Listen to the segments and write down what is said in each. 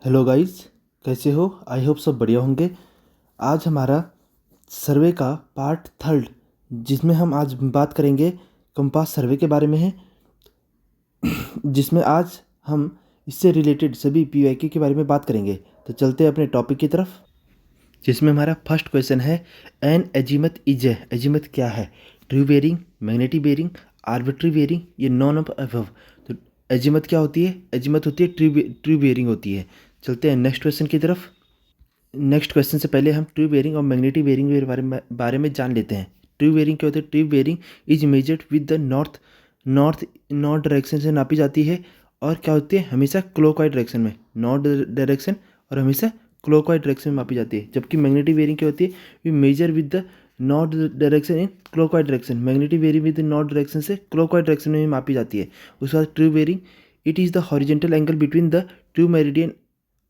Hello guys, कैसे हो? I hope सब बढ़िया होंगे। आज हमारा सर्वे का पार्ट थर्ड, जिसमें हम आज बात करेंगे कंपास सर्वे के बारे में है, जिसमें आज हम इससे रिलेटेड सभी पीवाईक्यू के बारे में बात करेंगे। तो चलते हैं अपने टॉपिक की तरफ, जिसमें हमारा फर्स्ट क्वेश्चन है an azimuth is a. Azimuth क्या है? True bearing, magnetic bearing, arbitrary bearing, ये नॉन ऑफ अबव। तो एजीमथ क्या होती है? एजीमथ होती है ट्रू बेरिंग होती है। चलते हैं नेक्स्ट क्वेश्चन की तरफ। नेक्स्ट क्वेश्चन से पहले हम ट्रू बेरिंग और मैग्नेटिक बेरिंग के बारे में जान लेते हैं। ट्रू बेरिंग क्या होता है? True bearing is measured with the north north direction से नापी जाती है, और क्या होती है? हमेशा क्लॉकवाइज डायरेक्शन में, नॉर्थ डायरेक्शन और हमेशा क्लॉकवाइज डायरेक्शन में मापी जाती है। जबकि मैग्नेटिक बेरिंग क्या होती है? We measure with the north direction in clockwise direction. Magnetic bearing with north direction से क्लॉकवाइज डायरेक्शन में मापी जाती है। उसके बाद true bearing, it is the horizontal angle between the true meridian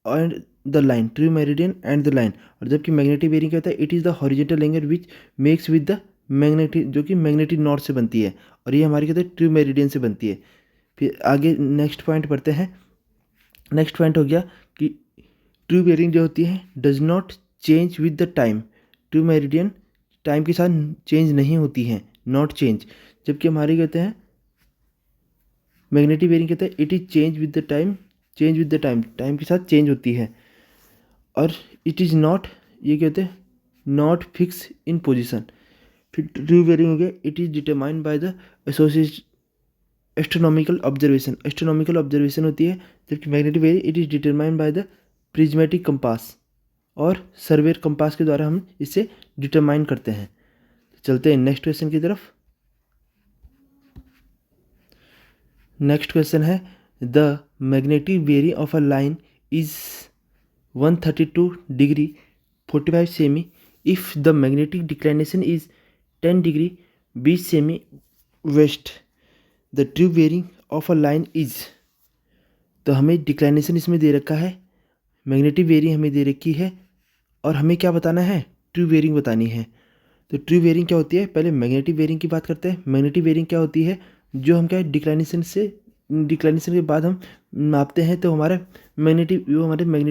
and the line, true meridian and the line. और जबकि magnetic bearing कहता है it is the horizontal angle which makes with the magnetic, जो कि magnetic north से बनती है, और ये हमारी कहते हैं ट्रू मेरिडियन से बनती है। फिर आगे नेक्स्ट पॉइंट पढ़ते हैं। नेक्स्ट पॉइंट हो गया कि ट्रू बेरिंग जो होती है does not change with the time. True meridian time के साथ चेंज नहीं होती है, नॉट चेंज। जबकि हमारी कहते हैं मैग्नेटिक बेरिंग कहते हैं it is change with the time, change with the time, time के साथ चेंज होती है। और इट इज़ नॉट, ये कहते हैं नॉट फिक्स इन पोजिशन। फिर ट्रू बेरिंग हो गया it is determined by the associate astronomical observation. Astronomical observation होती है। जबकि magnetic bearing it is determined by the prismatic compass, और सर्वेयर कंपास के द्वारा हम इसे डिटरमाइन करते हैं। चलते हैं नेक्स्ट क्वेश्चन की तरफ। नेक्स्ट क्वेश्चन है the magnetic bearing of a line is 132 degree 45 semi if the magnetic declination is 10 degree 20 semi west. The true bearing of a line is, तो हमें डिक्लाइनेशन इसमें दे रखा है, मैग्नेटिक बेरिंग हमें दे रखी है, और हमें क्या बताना है? ट्रू बेरिंग बतानी है। तो ट्रू बेरिंग क्या होती है? पहले मैग्नेटिक बेरिंग की बात करते हैं। मैग्नेटिक बेरिंग क्या होती है? जो हम क्या है डिक्लाइनेशन के बाद हम नापते हैं तो हमारे मैग्नेटिक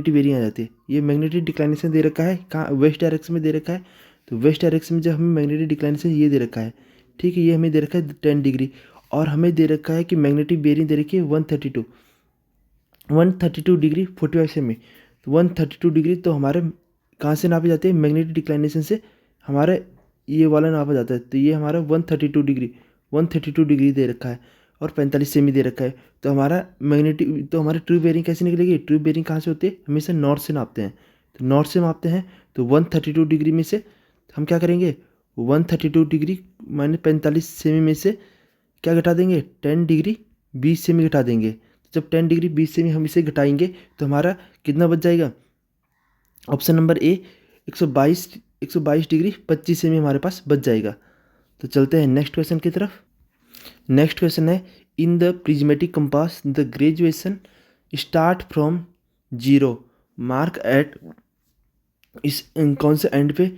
बेरिंग आ जाती है। ये मैग्नेटिक डिक्लाइनेशन दे रखा है कहाँ? वेस्ट डायरेक्शन में दे रखा है। तो वेस्ट डायरेक्शन में जब हमें मैग्नेटिक डिक्लाइनेशन ये दे रखा है, ठीक है, ये हमें दे रखा है 10 डिग्री, और हमें दे रखा है कि मैग्नेटिक बेरिंग दे रखी है 132 डिग्री 45 सेमी। तो 132 डिग्री तो हमारे कहाँ से नापी जाती है? मैग्नेटिक डिक्लाइनेशन से हमारे ये वाला नापा जाता है। तो ये हमारा 132 डिग्री दे रखा है, और 45 सेमी दे रखा है। तो हमारी ट्रू बेरिंग कैसे निकलेगी? ट्रू बेरिंग कहाँ से होती है? हमेशा नॉर्थ से नापते हैं। तो नॉर्थ से मापते हैं, तो 132 डिग्री में से हम क्या करेंगे? 132 डिग्री माइनस 45 सेमी में से क्या घटा देंगे? 10 डिग्री 20 सेमी घटा देंगे। तो जब 10 डिग्री 20 सेमी हम इसे घटाएंगे तो हमारा कितना बच जाएगा? Option number A 122 degree 25 semi हमारे पास बच जाएगा। तो चलते हैं नेक्स्ट क्वेश्चन की तरफ। नेक्स्ट क्वेश्चन है in the prismatic compass the graduation start from zero mark at. इस कौन से एंड पे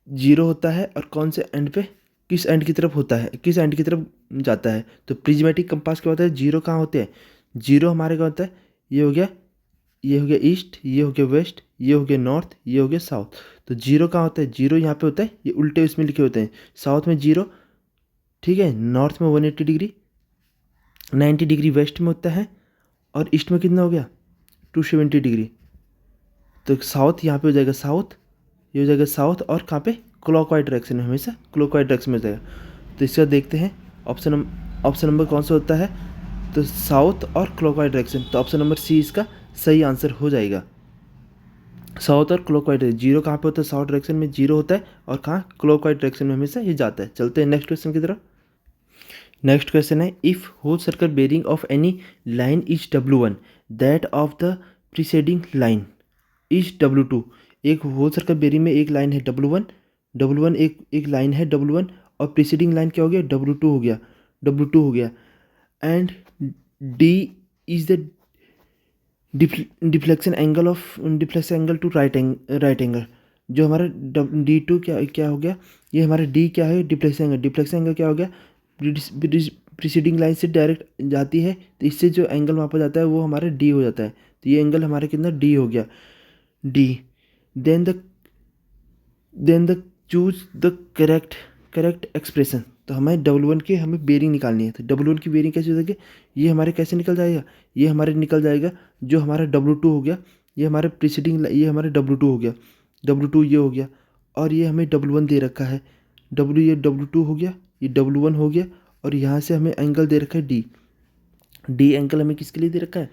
जीरो होता है और कौन से एंड पे किस एंड की तरफ होता है, किस एंड की तरफ जाता है? तो प्रिज्मेटिक कंपास क्या होता है? जीरो कहाँ होते हैं? जीरो हमारे क्या होता है? ये हो गया ईस्ट, ये हो गया वेस्ट, ये हो गया नॉर्थ, ये हो गया साउथ। तो जीरो कहाँ होता है? जीरो यहाँ पे होता है, ये उल्टे उसमें लिखे होते हैं। साउथ में जीरो, ठीक है, नॉर्थ में 180 डिग्री, 90 डिग्री वेस्ट में होता है, और ईस्ट में कितना हो गया? 270 डिग्री। तो साउथ यहाँ पे हो जाएगा साउथ, ये हो जाएगा साउथ, और कहाँ पे? क्लॉकवाइज डायरेक्शन में, हमेशा क्लॉकवाइज डायरेक्शन में हो जाएगा। तो इसका देखते हैं ऑप्शन नंबर कौन सा होता है? तो साउथ और क्लॉकवाइज डायरेक्शन। तो ऑप्शन नंबर सी इसका सही आंसर हो जाएगा। साउथ और क्लॉकवाइज डायरेक्शन। जीरो कहाँ पे होता है? साउथ डायरेक्शन में जीरो होता है, और कहाँ? क्लॉकवाइज डायरेक्शन में हमेशा ये जाता है। चलते हैं नेक्स्ट क्वेश्चन की तरफ। नेक्स्ट क्वेश्चन है if whole circle bearing of any line is W1 that of the preceding line is W2। एक होल सर्कल बेरिंग में एक लाइन है W1 एक लाइन है W1, और प्रीसीडिंग लाइन क्या हो गया? W2 हो गया। And D is the deflection angle to right angle. जो हमारा D2 क्या क्या हो गया? ये हमारा D क्या है? डिफ्लेक्शन एंगल क्या हो गया? प्रीसीडिंग लाइन से डायरेक्ट जाती है, तो इससे जो एंगल मापा जाता है वो हमारा डी हो जाता है। तो ये एंगल हमारे कितना डी हो गया, D. Then the choose the correct expression. तो हमें W1 की हमें बेरिंग निकालनी है। तो W1 की बेरिंग कैसे हो जाएगी, ये हमारे कैसे निकल जाएगा, ये हमारे निकल जाएगा जो हमारा W2 हो गया, ये हमारे प्रीसीडिंग, ये हमारे W2 हो गया, W2 ये हो गया, और ये हमें W1 दे रखा है, ये W2 हो गया, ये W1 हो गया, और यहाँ से हमें एंगल दे रखा है डी एंगल हमें किसके लिए दे रखा है,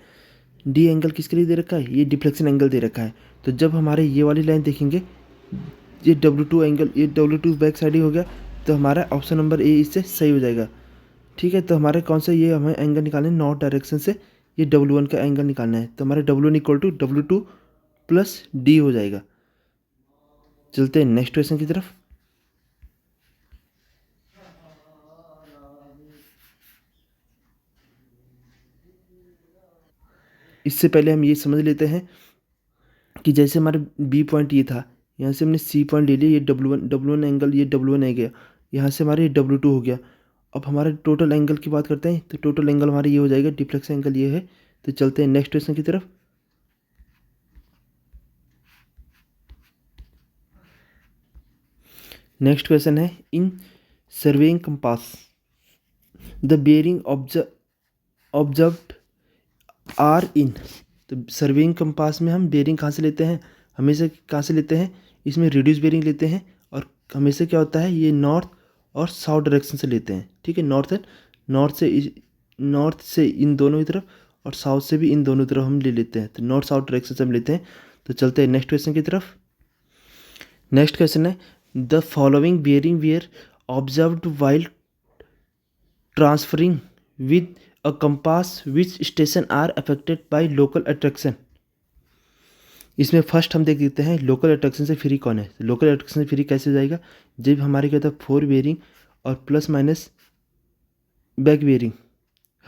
डी एंगल किसके लिए दे रखा है, ये डिफ्लेक्शन एंगल दे रखा है। तो जब हमारे ये वाली लाइन देखेंगे, ये W2 एंगल, ये W2 बैक साइड ही हो गया, तो हमारा ऑप्शन नंबर ए इससे सही हो जाएगा। ठीक है, तो हमारे कौन सा, ये हमें एंगल निकालना है नॉर्थ डायरेक्शन से, ये W1 का एंगल निकालना है। तो हमारे W1 equal to W2 plus D हो जाएगा। चलते हैं नेक्स्ट क्वेश्चन की तरफ। इससे पहले हम ये समझ लेते हैं कि जैसे हमारा बी पॉइंट ये था, यहाँ से हमने सी पॉइंट ले लिया, ये W1 एंगल, ये W1 आ गया, यहाँ से हमारे W2 हो गया। अब हमारे टोटल एंगल की बात करते हैं, तो टोटल एंगल हमारे ये हो जाएगा, डिफ्लेक्शन एंगल ये है। तो चलते हैं नेक्स्ट क्वेश्चन की तरफ। नेक्स्ट क्वेश्चन है, in surveying compass the bearing observed are in. तो सर्वेइंग कंपास में हम बेरिंग कहाँ से लेते हैं, हमेशा कहाँ से लेते हैं, इसमें रिड्यूस बेरिंग लेते हैं, और हमेशा क्या होता है, ये नॉर्थ और साउथ डायरेक्शन से लेते हैं। ठीक है, नॉर्थ से इन दोनों की तरफ, और साउथ से भी इन दोनों तरफ हम ले लेते हैं। तो नॉर्थ साउथ डायरेक्शन से हम लेते हैं। तो चलते हैं नेक्स्ट क्वेश्चन की तरफ। नेक्स्ट क्वेश्चन है, the following bearing were observed while transferring with a compass which station are affected by local attraction. इसमें फर्स्ट हम देख लेते हैं लोकल अट्रैक्शन से फ्री कौन है। तो लोकल अट्रैक्शन से फ्री कैसे हो जाएगा, जब हमारे क्या होता है 4 बेरिंग और प्लस माइनस बैक बेरिंग,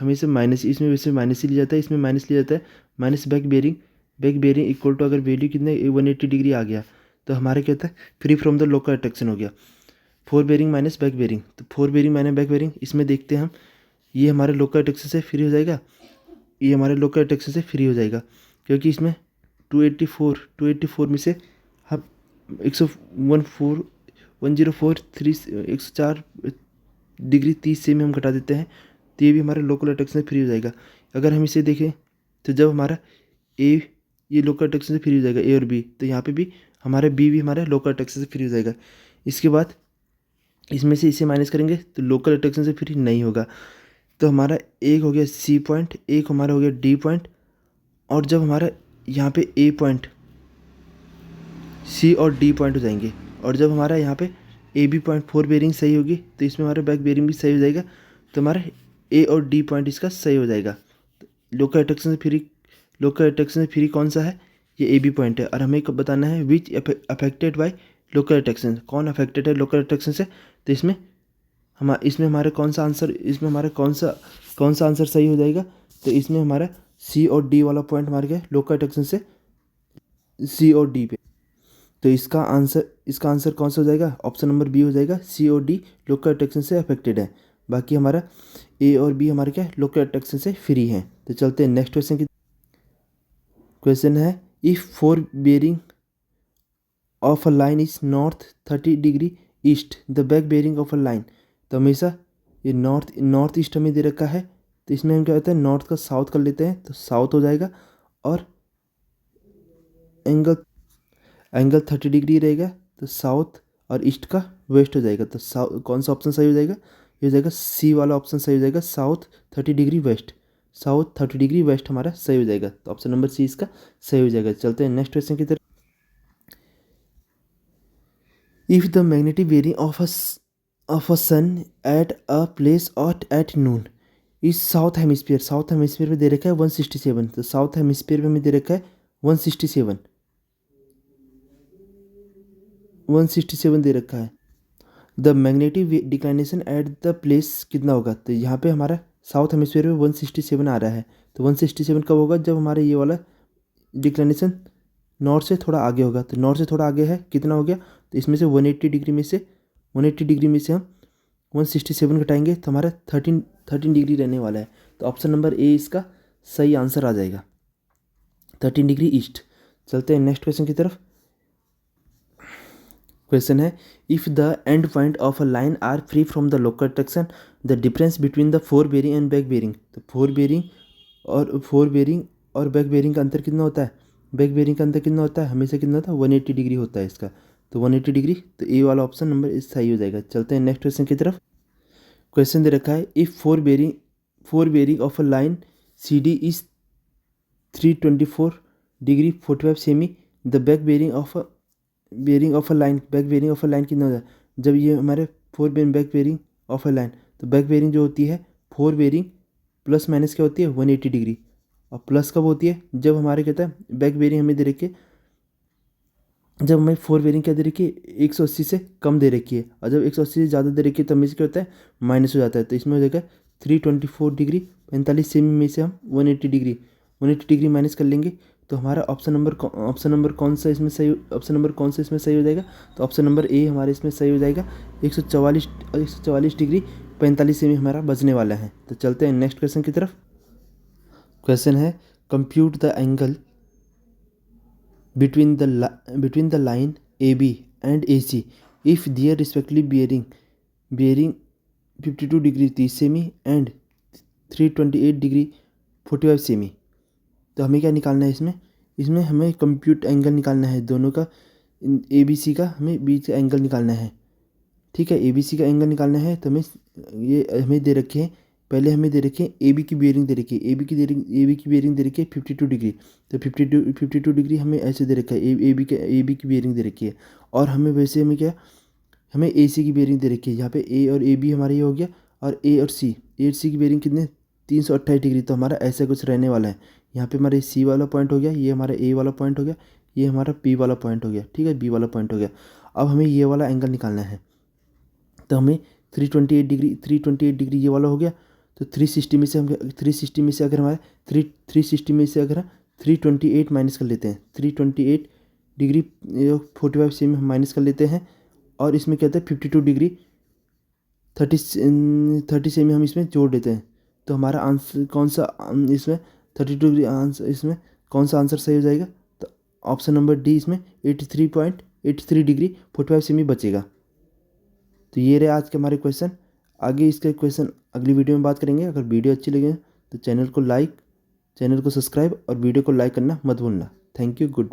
हमेशा माइनस, इसमें वैसे माइनस ही लिया जाता है, इसमें माइनस लिया जाता है, minus back bearing equal to, अगर वैल्यू कितने 180 डिग्री आ गया, तो हमारे क्या होता है free from the local attraction हो गया। 4 बेरिंग माइनस बैक बेरिंग, तो 4 बेरिंग माइनस बैक बेरिंग, इसमें देखते हैं हम, ये हमारे लोकल अट्रैक्शन से फ्री हो जाएगा, ये हमारे लोकल अट्रैक्शन से फ्री हो जाएगा, क्योंकि इसमें 284 में से हम 104 डिग्री 30 से में हम घटा देते हैं, तो ये भी हमारे लोकल अट्रैक्शन से फ्री हो जाएगा। अगर हम इसे देखें, तो जब हमारा ए, ये लोकल अट्रैक्शन से फ्री हो जाएगा, ए और बी, तो यहाँ पे भी हमारा बी भी हमारे लोकल अट्रैक्शन से फ्री हो जाएगा। इसके बाद इसमें से इसे माइनस करेंगे तो लोकल अट्रैक्शन से फ्री नहीं होगा। तो हमारा एक हो गया सी पॉइंट, एक हमारा हो गया डी पॉइंट, और जब हमारा यहाँ पे ए पॉइंट, सी और डी पॉइंट हो जाएंगे, और जब हमारा यहाँ पे ए बी पॉइंट 4 बेरिंग सही होगी, तो इसमें हमारा बैक बेरिंग भी सही हो जाएगा, तो हमारा ए और डी पॉइंट इसका सही हो जाएगा। लोकल अट्रैक्शन से फ्री कौन सा है, ये ए बी पॉइंट है, और हमें कब बताना है विच अफेक्टेड बाय लोकल अट्रैक्शन, कौन अफेक्टेड है लोकल अट्रैक्शन से। तो इसमें हमारा कौन सा आंसर सही हो जाएगा, तो इसमें हमारा सी और डी वाला पॉइंट मार गया लोकल अट्रैक्शन से सी और डी पे। तो इसका आंसर कौन सा हो जाएगा, ऑप्शन नंबर बी हो जाएगा, सी और डी लोकल अट्रैक्शन से अफेक्टेड है, बाकी हमारा ए और बी हमारे क्या लोकल अट्रैक्शन से फ्री हैं। तो चलते हैं नेक्स्ट क्वेश्चन की। क्वेश्चन है, if 4 bearing of a line is north 30 degree east the back bearing of a line. तो हमेशा ये नॉर्थ ईस्ट हमें दे रखा है, तो इसमें हम क्या होता है नॉर्थ का साउथ कर लेते हैं, तो साउथ हो जाएगा, और एंगल 30 डिग्री रहेगा, तो साउथ और ईस्ट का वेस्ट हो जाएगा। तो कौन सा ऑप्शन सही हो जाएगा, ये हो जाएगा सी वाला ऑप्शन सही हो जाएगा, साउथ 30 डिग्री वेस्ट हमारा सही हो जाएगा। तो ऑप्शन नंबर सी इसका सही हो जाएगा। चलते हैं नेक्स्ट क्वेश्चन की तरफ। If the magnetic bearing of a sun at a place at noon is south hemisphere में दे रखा है 167, तो साउथ हेमिस्फीयर में हमें दे रखा है 167 दे रखा है। The magnetic declination at the place कितना होगा, तो यहाँ पे हमारा साउथ हेमिस्फीयर में 167 आ रहा है, तो 167 कब होगा, जब हमारा ये वाला डिक्लाइनेशन नॉर्थ से थोड़ा आगे होगा। तो नॉर्थ से थोड़ा आगे है, कितना हो गया, तो इसमें से 180 डिग्री में से हम 167 घटाएंगे, तो हमारा 13 डिग्री रहने वाला है। तो ऑप्शन नंबर ए इसका सही आंसर आ जाएगा, 13 डिग्री ईस्ट। चलते हैं नेक्स्ट क्वेश्चन की तरफ। क्वेश्चन है, if the end point of a line are free from the local attraction the difference between the fore bearing and back bearing. तो fore bearing और बैक बेरिंग का अंतर कितना होता है? बैक बेरिंग का अंतर कितना होता है? हमेशा कितना होता है? 180 डिग्री होता है इसका। तो 180 डिग्री, तो ए वाला ऑप्शन नंबर इस सही हो जाएगा। चलते हैं नेक्स्ट क्वेश्चन की तरफ। क्वेश्चन दे रखा है, if fore bearing of a line C D is 324 degree 45 semi, the back bearing of a line, back bearing of a line कितना होता है? जब ये हमारे fore bearing back bearing of a line, तो बैक बेरिंग जो होती है फोर बेरिंग प्लस माइनस क्या होती है? 180 डिग्री। और प्लस कब होती है? जब हमारे कहता है बैक बेरिंग हमें दे रखी है, जब हमें फोर बेरिंग क्या दे रखी है? 180 से कम दे रखी है। और जब 180 से ज़्यादा दे रखी है तो हमें क्या होता है? माइनस हो जाता है। तो इसमें हो जाएगा 324 डिग्री 45 सेमी में से हम 180 डिग्री माइनस कर लेंगे। तो हमारा ऑप्शन नंबर कौन सा इसमें सही हो जाएगा? तो ऑप्शन नंबर ए हमारे इसमें सही हो जाएगा। 144 डिग्री 45 सेमी हमारा बचने वाला है। तो चलते हैं नेक्स्ट क्वेश्चन की तरफ। क्वेश्चन है, compute the angle between the line AB and AC if they are respectively bearing 52 degree 30 semi and 328 degree 45 semi. तो हमें क्या निकालना है इसमें हमें कंप्यूट एंगल निकालना है दोनों का, ए बी सी का हमें बीच का एंगल निकालना है। ठीक है, ए बी सी का एंगल निकालना है। तो हमें दे रखे हैं, पहले हमें दे रखे हैं ए बी की बेयरिंग दे रखी है, ए बी की बेयरिंग दे रखी है 52 डिग्री। तो 52 डिग्री हमें ऐसे दे रखा है, ए बी की बेयरिंग दे रखी है। और हमें क्या, हमें ए सी की बेयरिंग दे रखी है। यहाँ पे ए और ए बी हमारा ये हो गया, और ए और सी की बेयरिंग कितने? 328 डिग्री। तो हमारा ऐसा कुछ रहने वाला है। यहाँ पे हमारे सी वाला पॉइंट हो गया, ये हमारा ए वाला पॉइंट हो गया, ये हमारा बी वाला पॉइंट हो गया। ठीक है, बी वाला पॉइंट हो गया। अब हमें ये वाला एंगल निकालना है। तो हमें 328 डिग्री ये वाला हो गया। तो 360 में से अगर हमारे 328 माइनस कर लेते हैं, 328 डिग्री 45 सेमी हम माइनस कर लेते हैं। और इसमें कहते हैं 52 डिग्री 30 सेमी हम इसमें जोड़ देते हैं। तो हमारा आंसर कौन सा इसमें 32 डिग्री आंसर, इसमें कौन सा आंसर सही हो जाएगा? तो ऑप्शन नंबर डी, इसमें 83 डिग्री 45 सेमी बचेगा। तो ये रहे आज के हमारे क्वेश्चन। आगे इसके क्वेश्चन अगली वीडियो में बात करेंगे। अगर वीडियो अच्छी लगे तो चैनल को सब्सक्राइब और वीडियो को लाइक करना मत भूलना। Thank you, good bye.